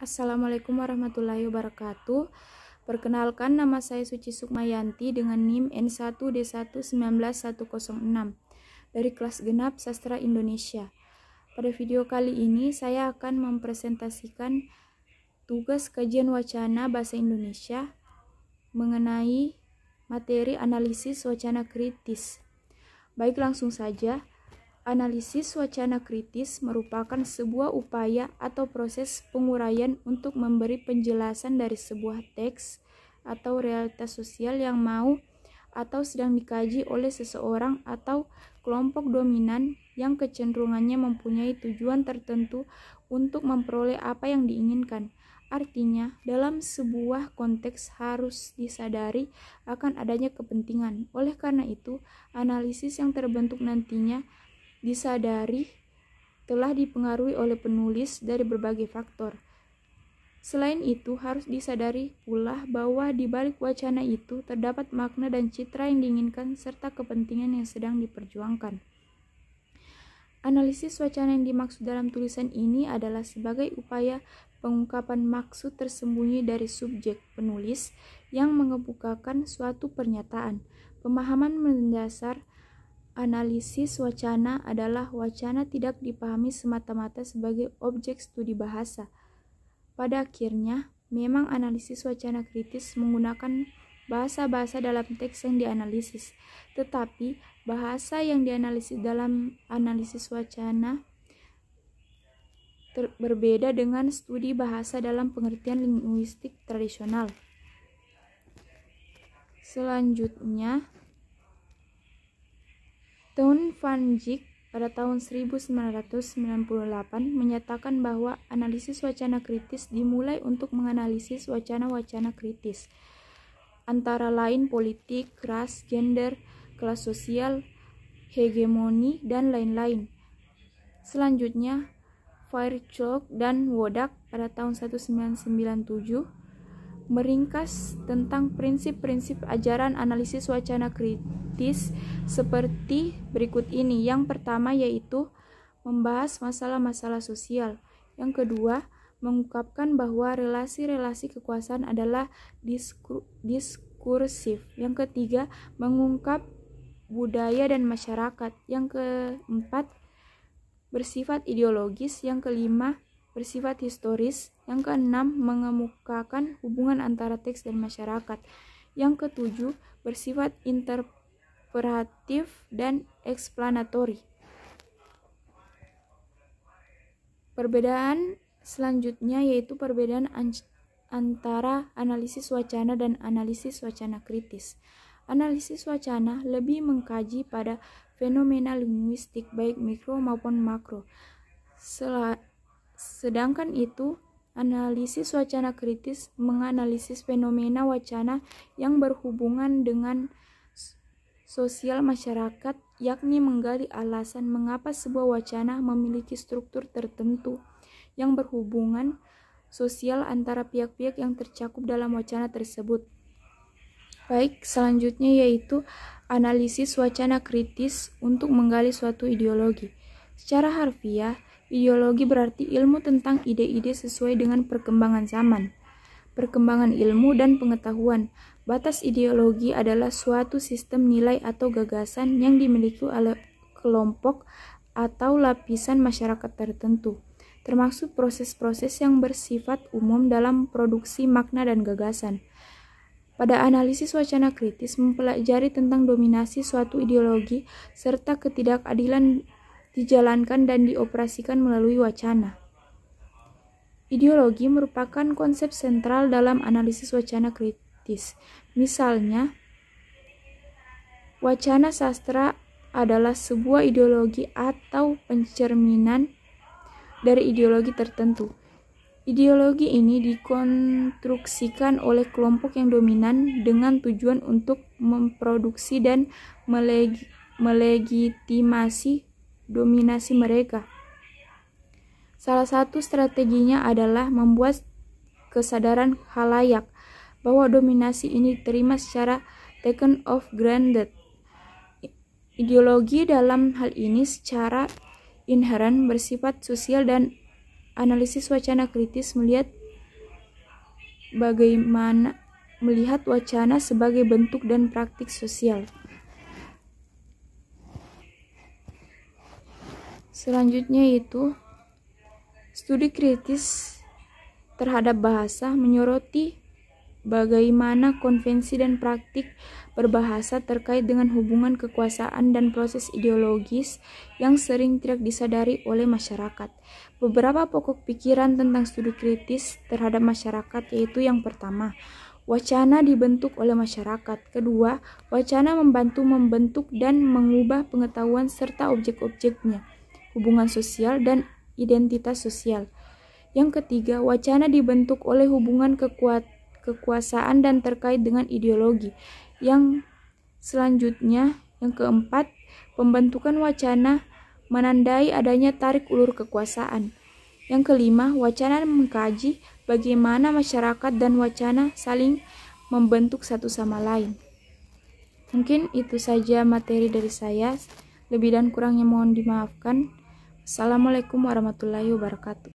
Assalamualaikum warahmatullahi wabarakatuh. Perkenalkan, nama saya Suci Sukmayanti dengan NIM N1D1191106 dari kelas genap Sastra Indonesia. Pada video kali ini saya akan mempresentasikan tugas kajian wacana bahasa Indonesia mengenai materi analisis wacana kritis. Baik, langsung saja. Analisis wacana kritis merupakan sebuah upaya atau proses penguraian untuk memberi penjelasan dari sebuah teks atau realitas sosial yang mau atau sedang dikaji oleh seseorang atau kelompok dominan yang kecenderungannya mempunyai tujuan tertentu untuk memperoleh apa yang diinginkan. Artinya, dalam sebuah konteks harus disadari akan adanya kepentingan. Oleh karena itu, analisis yang terbentuk nantinya disadari telah dipengaruhi oleh penulis dari berbagai faktor. Selain itu, harus disadari pula bahwa di balik wacana itu terdapat makna dan citra yang diinginkan serta kepentingan yang sedang diperjuangkan. Analisis wacana yang dimaksud dalam tulisan ini adalah sebagai upaya pengungkapan maksud tersembunyi dari subjek penulis yang mengemukakan suatu pernyataan. Pemahaman mendasar analisis wacana adalah wacana tidak dipahami semata-mata sebagai objek studi bahasa. Pada akhirnya, memang analisis wacana kritis menggunakan bahasa-bahasa dalam teks yang dianalisis, tetapi bahasa yang dianalisis dalam analisis wacana berbeda dengan studi bahasa dalam pengertian linguistik tradisional. Selanjutnya, Toon van Dijk pada tahun 1998 menyatakan bahwa analisis wacana kritis dimulai untuk menganalisis wacana-wacana kritis, antara lain politik, ras, gender, kelas sosial, hegemoni, dan lain-lain. Selanjutnya, Fairclough dan Wodak pada tahun 1997 meringkas tentang prinsip-prinsip ajaran analisis wacana kritis seperti berikut ini. Yang pertama yaitu membahas masalah-masalah sosial. Yang kedua, mengungkapkan bahwa relasi-relasi kekuasaan adalah diskursif. Yang ketiga, mengungkap budaya dan masyarakat. Yang keempat, bersifat ideologis. Yang kelima, bersifat historis. Yang keenam, mengemukakan hubungan antara teks dan masyarakat. Yang ketujuh, bersifat interpretatif dan eksplanatori. Perbedaan selanjutnya yaitu perbedaan antara analisis wacana dan analisis wacana kritis. Analisis wacana lebih mengkaji pada fenomena linguistik baik mikro maupun makro. Sedangkan itu, analisis wacana kritis menganalisis fenomena wacana yang berhubungan dengan sosial masyarakat, yakni menggali alasan mengapa sebuah wacana memiliki struktur tertentu yang berhubungan sosial antara pihak-pihak yang tercakup dalam wacana tersebut. Baik, selanjutnya yaitu analisis wacana kritis untuk menggali suatu ideologi. Secara harfiah, ideologi berarti ilmu tentang ide-ide sesuai dengan perkembangan zaman, perkembangan ilmu dan pengetahuan. Batas ideologi adalah suatu sistem nilai atau gagasan yang dimiliki oleh kelompok atau lapisan masyarakat tertentu, termasuk proses-proses yang bersifat umum dalam produksi makna dan gagasan. Pada analisis wacana kritis mempelajari tentang dominasi suatu ideologi serta ketidakadilan dijalankan dan dioperasikan melalui wacana. Ideologi merupakan konsep sentral dalam analisis wacana kritis. Misalnya, wacana sastra adalah sebuah ideologi atau pencerminan dari ideologi tertentu. Ideologi ini dikonstruksikan oleh kelompok yang dominan dengan tujuan untuk memproduksi dan melegitimasi dominasi mereka. Salah satu strateginya adalah membuat kesadaran khalayak bahwa dominasi ini diterima secara taken of granted. Ideologi dalam hal ini secara inheren bersifat sosial dan analisis wacana kritis melihat bagaimana melihat wacana sebagai bentuk dan praktik sosial. Selanjutnya yaitu studi kritis terhadap bahasa menyoroti bagaimana konvensi dan praktik berbahasa terkait dengan hubungan kekuasaan dan proses ideologis yang sering tidak disadari oleh masyarakat. Beberapa pokok pikiran tentang studi kritis terhadap masyarakat yaitu yang pertama, wacana dibentuk oleh masyarakat. Kedua, wacana membantu membentuk dan mengubah pengetahuan serta objek-objeknya, hubungan sosial dan identitas sosial. Yang ketiga, wacana dibentuk oleh hubungan kekuasaan dan terkait dengan ideologi. Yang selanjutnya, yang keempat, pembentukan wacana menandai adanya tarik ulur kekuasaan. Yang kelima, wacana mengkaji bagaimana masyarakat dan wacana saling membentuk satu sama lain. Mungkin itu saja materi dari saya. Lebih dan kurangnya mohon dimaafkan. Assalamualaikum warahmatullahi wabarakatuh.